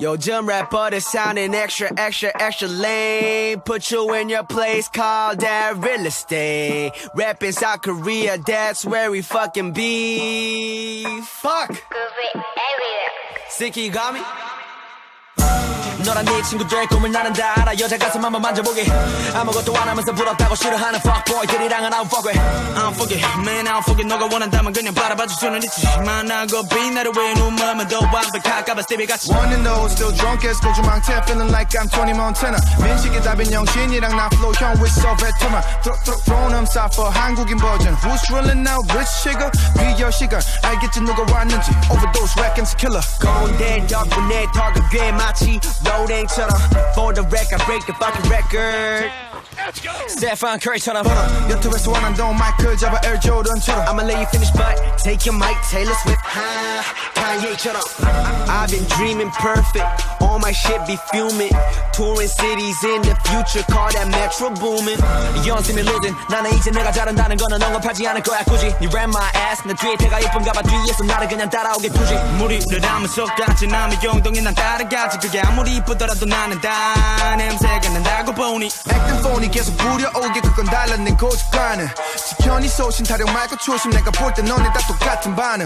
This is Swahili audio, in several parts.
요즘 래퍼들 sounding extra extra extra lame. Put you in your place, call that real estate. Rap in South Korea, that's where we fucking be. Fuck. Sicky got me. 너랑 네 친구들의 꿈을 나는 다 알아. 여자 가슴 한번 만져보게. 아무것도 안 하면서 부럽다고 싫어하는 fuckboy들이랑은 I don't fuck with. I don't fuck it, man I don't fuck it. 너가 원한다면 그냥 바라봐줄 수는 있지. 만나고 비 나를 왜 눈물만 더 완벽할까봐 스티비같이. One and oh, still drunk as 고주망태. Feeling like I'm Tony Montana. 민식이 답인 영신이랑 나 flow 형 with so veteran. Thrown them for 한국인 버전. Who's drilling out rich sugar? 비교 시간 알겠지 누가 왔는지. Overdose rackings killer. 고운데 덕분에 더 그게 마치 로딩처럼. For the record, break the fucking record. Stephen Curry처럼. 유튜브에서 원한동 마이클 잡아 Air Jordan처럼. I'ma let you finish but take your mic Taylor Swift. Kanye처럼. I've been dreaming perfect. All my shit be fuming. Touring cities in the future. Call that metro booming. 연습이 losing. 나는 이제 내가 잘한다는 거는 언급하지 않을 거야 굳이. You ran my ass. 내 뒤에 태가 예쁜가 봐. 뒤에서 나를 그냥 따라오게 두지. 무리를 하면 속같이 남의 용동이 난 따라가지. 그게 아무리 이쁘더라도 나는 다 냄새가 난다고 보니. Acting phony 계속 부려오게 그건 달라낸 고집과는. 지편이 소신 타령 말고 초심. 내가 볼 때 너네 다 똑같은 반응.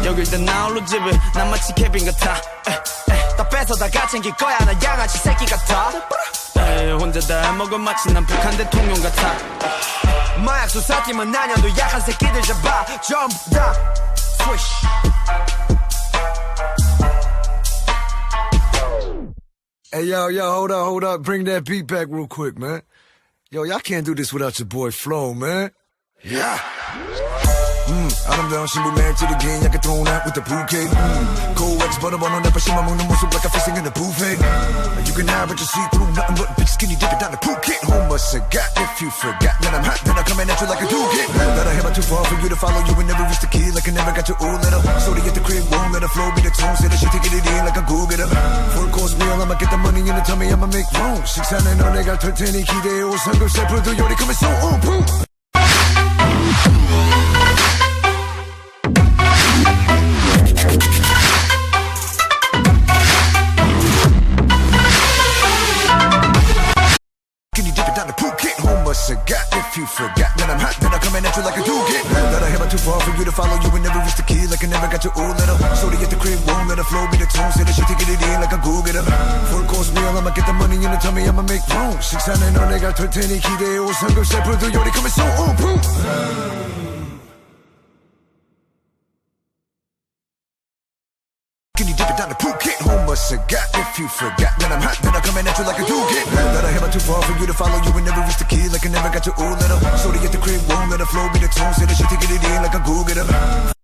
여길 다 나홀로 집에 난 마치 케빈 같아. 다 뺏어다 가챙길 거야 나 양아치 새끼 같아. 혼자 다 해먹은 마치 난 북한 대통령 같아. 마약 수사팀은 나년도 약한 새끼들 잡아 전부 다 swish. Hey, yo, hold up. Bring that beat back real quick, man. Yo, y'all can't do this without your boy Flo, man. Yeah. 아름다운 신부맨 찌르긴 약간 thrown out with the bouquet. Coex 버려버려 내 발심만 먹는 모습 like I'm facing in a buffet. You can have what you see through nothing but big skinny dipping down the Phuket. Who must have got if you forgot that I'm hot, then I'm coming at you like a dookie. That I have too far for you to follow you and never reach the key like I never got your old letter. So they at the crib won't let the flow be the tune. Say that she taking it in like a go-getter. Full course meal, I'ma get the money in the tummy, I'ma make room. 식사는 너 내가 털 테니 기대해 오 삼겹살풀도 요리 coming so on boom. If you forgot that I'm hot, then I'm coming at you like a dookie. That I have too far for you to follow you and never reach the key like I never got your old letter. So they at the crib won't let the flow be the tune. Say that she taking it in like a go-getter. Full course meal, I'ma get the money in the tummy, I'ma make room. 식사는 너 내가 털 테니 기대해 오 삼겹살풀도 요리 coming so on boom. Can you dip it down to Phuket? Who must have got if you forgot that I'm hot, then I'm coming at you like a dookie. That I have too far for you to follow you and never reach the key like I never got your old letter. So they at the crib won't let the flow be the tune. Say that she taking it in like a go-getter.